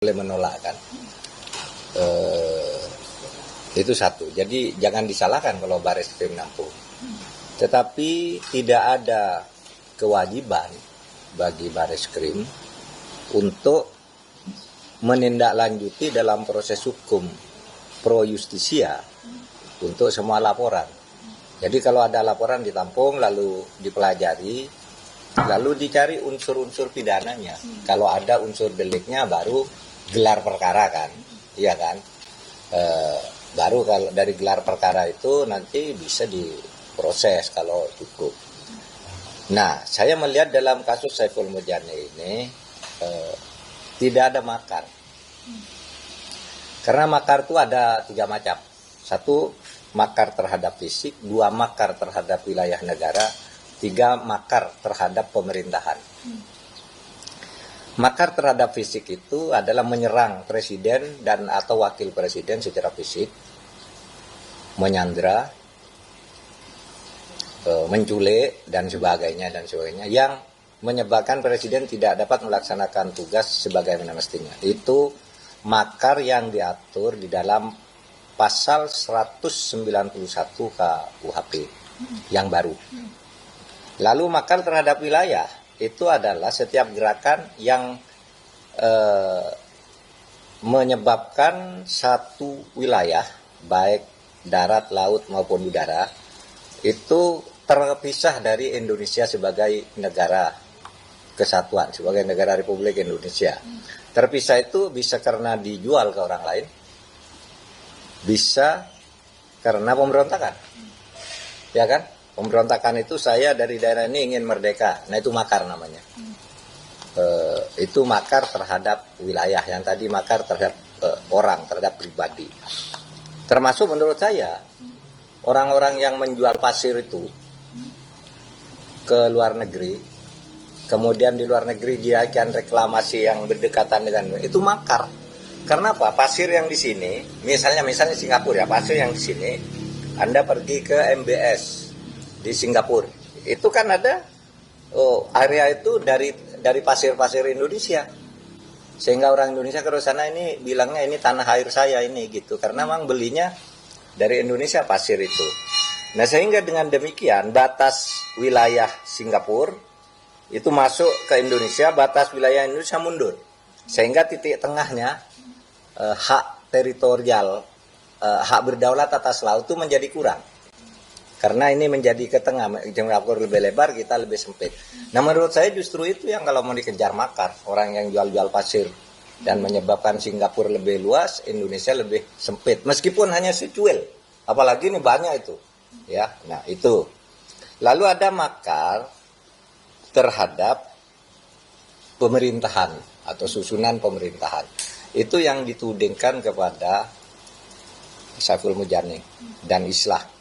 boleh menolak kan. Itu satu. Jadi jangan disalahkan kalau Bareskrim nampung. Tetapi tidak ada kewajiban bagi Bareskrim untuk menindaklanjuti dalam proses hukum pro justisia untuk semua laporan. Jadi kalau ada laporan ditampung lalu dipelajari, lalu dicari unsur-unsur pidananya. Kalau ada unsur deliknya baru gelar perkara kan, iya kan? Baru kalau dari gelar perkara itu nanti bisa diproses kalau cukup. Nah, saya melihat dalam kasus Saiful Mujani ini tidak ada makar. Karena makar itu ada 3 macam. 1, makar terhadap fisik. 2, makar terhadap wilayah negara. 3, makar terhadap pemerintahan. Makar terhadap fisik itu adalah menyerang presiden dan atau wakil presiden secara fisik, menyandra, menculik dan sebagainya yang menyebabkan presiden tidak dapat melaksanakan tugas sebagaimana mestinya. Itu makar yang diatur di dalam pasal 191 KUHP yang baru. Lalu makar terhadap wilayah itu adalah setiap gerakan yang menyebabkan satu wilayah, baik darat, laut maupun udara, itu terpisah dari Indonesia sebagai negara kesatuan, sebagai negara Republik Indonesia. Terpisah itu bisa karena dijual ke orang lain, bisa karena pemberontakan, ya kan? Pemberontakan itu saya dari daerah ini ingin merdeka, nah itu makar namanya. Itu makar terhadap wilayah, yang tadi makar terhadap orang, terhadap pribadi. Termasuk menurut saya orang-orang yang menjual pasir itu ke luar negeri, kemudian di luar negeri dia akan reklamasi yang berdekatan dengan itu makar. Karena apa? Pasir yang di sini, misalnya Singapura ya, pasir yang di sini, Anda pergi ke MBS di Singapura, itu kan ada area itu dari pasir-pasir Indonesia, sehingga orang Indonesia ke sana ini bilangnya ini tanah air saya ini gitu, karena memang belinya dari Indonesia pasir itu. Nah, sehingga dengan demikian batas wilayah Singapura itu masuk ke Indonesia, batas wilayah Indonesia mundur, sehingga titik tengahnya hak teritorial, hak berdaulat atas laut itu menjadi kurang. Karena ini menjadi ke tengah, Singapura lebih lebar, kita lebih sempit. Nah, menurut saya justru itu yang kalau mau dikejar makar, orang yang jual-jual pasir dan menyebabkan Singapura lebih luas, Indonesia lebih sempit. Meskipun hanya secuil, apalagi ini banyak itu, ya. Nah, itu. Lalu ada makar terhadap pemerintahan atau susunan pemerintahan. Itu yang ditudingkan kepada Saiful Mujani dan Islah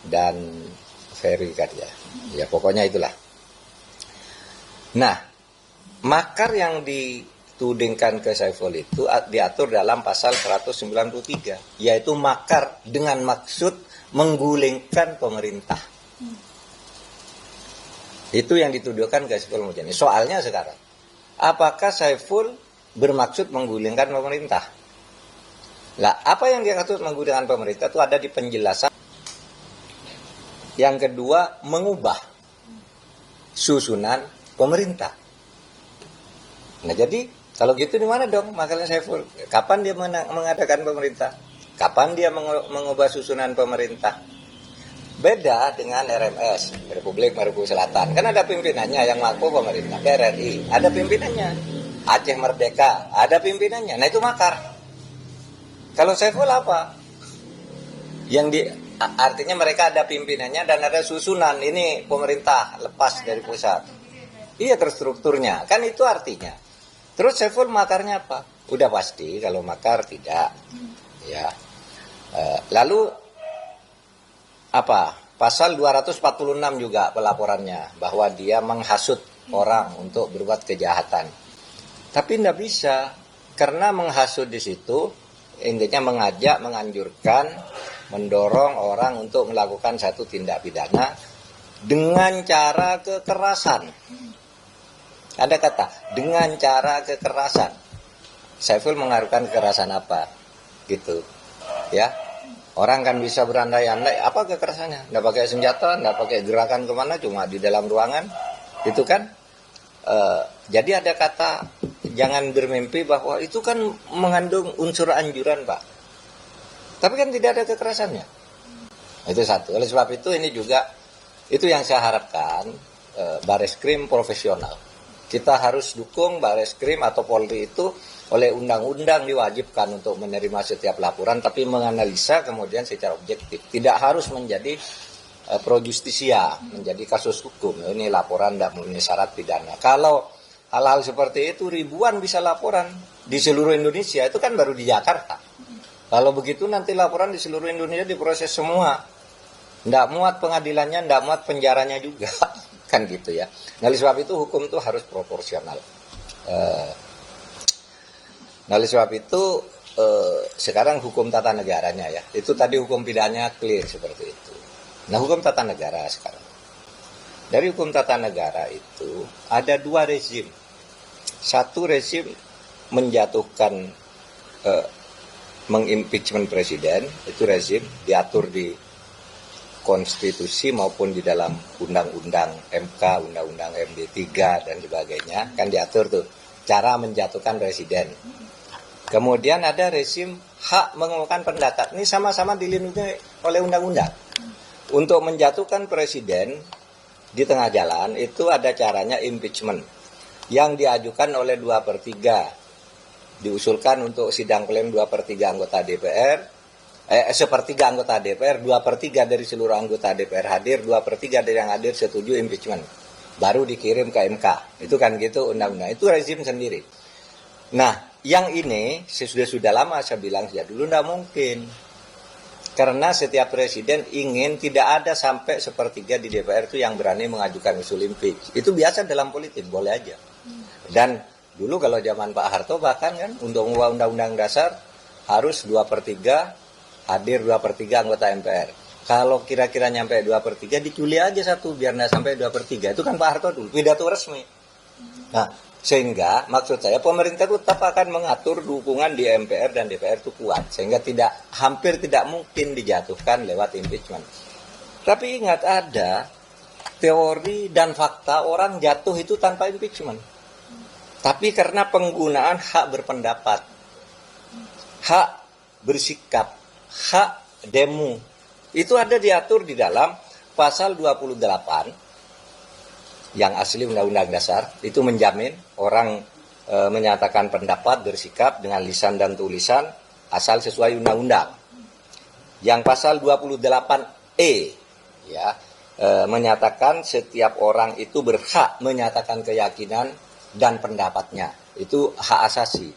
dan Ferry kan ya pokoknya itulah. Nah, makar yang ditudingkan ke Saiful itu diatur dalam pasal 193, yaitu makar dengan maksud menggulingkan pemerintah. Itu yang dituduhkan ke Saiful Mujani. Soalnya sekarang, apakah Saiful bermaksud menggulingkan pemerintah? Lah, apa yang dia maksud menggulingkan pemerintah itu ada di penjelasan. Yang kedua, mengubah susunan pemerintah. Nah, jadi kalau gitu di mana dong makanya Saiful? Kapan dia mengadakan pemerintah? Kapan dia mengubah susunan pemerintah? Beda dengan RMS, Republik Maluku Selatan. Kan ada pimpinannya yang ngaku pemerintah. PRRI, ada pimpinannya. Aceh Merdeka, ada pimpinannya. Nah, itu makar. Kalau Saiful apa? Artinya mereka ada pimpinannya dan ada susunan. Ini pemerintah lepas dari pusat. Iya, terstrukturnya. Kan itu artinya. Terus Saiful makarnya apa? Udah pasti kalau makar tidak. Ya. Lalu apa? Pasal 246 juga pelaporannya, bahwa dia menghasut orang untuk berbuat kejahatan. Tapi tidak bisa, karena menghasut di situ intinya mengajak, menganjurkan, mendorong orang untuk melakukan satu tindak pidana dengan cara kekerasan. Ada kata dengan cara kekerasan. Saiful mengaruhkan kekerasan apa, gitu, ya. Orang kan bisa berandai-andai apa kekerasannya, nggak pakai senjata, nggak pakai gerakan kemana, cuma di dalam ruangan, itu kan. Jadi ada kata jangan bermimpi bahwa itu kan mengandung unsur anjuran, Pak. Tapi kan tidak ada kekerasannya. Itu satu. Oleh sebab itu ini juga itu yang saya harapkan, Bareskrim profesional. Kita harus dukung Bareskrim atau Polri itu oleh undang-undang diwajibkan untuk menerima setiap laporan, tapi menganalisa kemudian secara objektif. Tidak harus menjadi pro justisia, menjadi kasus hukum. Ini laporan tidak memenuhi syarat pidana. Kalau hal-hal seperti itu ribuan bisa laporan di seluruh Indonesia, itu kan baru di Jakarta. Kalau begitu nanti laporan di seluruh Indonesia diproses semua. Tidak muat pengadilannya, tidak muat penjaranya juga. Kan gitu ya. Nah, oleh sebab itu hukum itu harus proporsional. Nah, oleh sebab itu sekarang hukum tata negaranya ya. Itu tadi hukum pidananya clear seperti itu. Nah, hukum tata negara sekarang. Dari hukum tata negara itu ada dua rezim. Satu rezim menjatuhkan mengimpeachment presiden, itu rezim diatur di konstitusi maupun di dalam undang-undang MK, undang-undang MD3 dan sebagainya, kan diatur tuh cara menjatuhkan presiden. Kemudian ada rezim hak mengemukakan pendapat. Ini sama-sama dilindungi oleh undang-undang. Untuk menjatuhkan presiden di tengah jalan itu ada caranya impeachment yang diajukan oleh 2/3, diusulkan untuk sidang pleno 2/3 anggota DPR, sepertiga anggota DPR, 2/3 dari seluruh anggota DPR hadir, 2/3 dari yang hadir setuju impeachment, baru dikirim ke MK. Itu kan gitu undang-undang, itu rezim sendiri. Nah, yang ini sudah lama saya bilang sejak dulu tidak mungkin. Karena setiap presiden ingin tidak ada sampai sepertiga di DPR itu yang berani mengajukan usul impeach. Itu biasa dalam politik, boleh aja. Dan dulu kalau zaman Pak Harto bahkan kan untuk mengubah undang-undang dasar harus 2/3 hadir 2/3 anggota MPR. Kalau kira-kira nyampe 2/3 diculi aja satu biar nggak sampai 2/3. Itu kan Pak Harto dulu, pidato resmi. Nah, sehingga maksud saya pemerintah itu tetap akan mengatur dukungan di MPR dan DPR itu kuat. Sehingga hampir tidak mungkin dijatuhkan lewat impeachment. Tapi ingat ada teori dan fakta orang jatuh itu tanpa impeachment. Tapi karena penggunaan hak berpendapat, hak bersikap, hak demo, itu ada diatur di dalam pasal 28 yang asli Undang-Undang Dasar, itu menjamin orang menyatakan pendapat, bersikap dengan lisan dan tulisan asal sesuai undang-undang. Yang pasal 28E ya menyatakan setiap orang itu berhak menyatakan keyakinan dan pendapatnya. Itu hak asasi.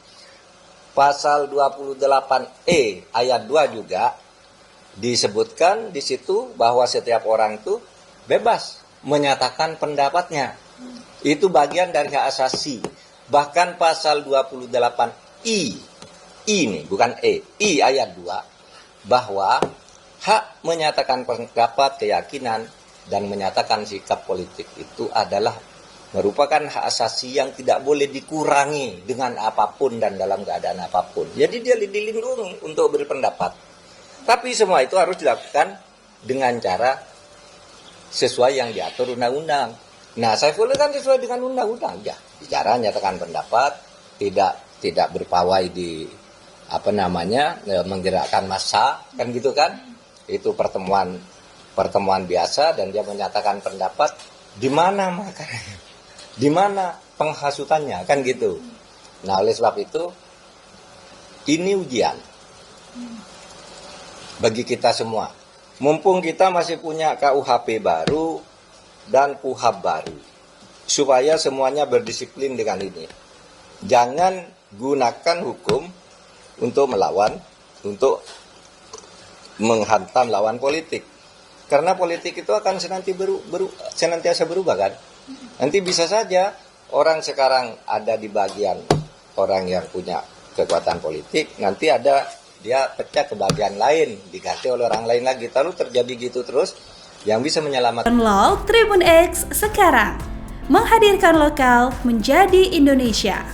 Pasal 28E ayat 2 juga disebutkan di situ bahwa setiap orang itu bebas menyatakan pendapatnya. Itu bagian dari hak asasi. Bahkan pasal 28I ini bukan I ayat 2 bahwa hak menyatakan pendapat, keyakinan dan menyatakan sikap politik itu adalah merupakan hak asasi yang tidak boleh dikurangi dengan apapun dan dalam keadaan apapun. Jadi dia dilindungi untuk berpendapat. Tapi semua itu harus dilakukan dengan cara sesuai yang diatur undang-undang. Nah, Saiful kan sesuai dengan undang-undang ya. Bicara nyatakan pendapat, tidak berpawai di menggerakkan massa, kan gitu kan? Itu pertemuan biasa dan dia menyatakan pendapat di mana makanya? Di mana penghasutannya, kan gitu. Nah, oleh sebab itu ini ujian bagi kita semua. Mumpung kita masih punya KUHP baru dan KUHAP baru, supaya semuanya berdisiplin dengan ini. Jangan gunakan hukum untuk melawan, untuk menghantam lawan politik. Karena politik itu akan senantiasa berubah kan. Nanti bisa saja orang sekarang ada di bagian orang yang punya kekuatan politik, nanti dia pecah ke bagian lain, diganti oleh orang lain lagi. Lalu terjadi gitu terus, yang bisa menyelamatkan. Download Tribun X sekarang, menghadirkan lokal menjadi Indonesia.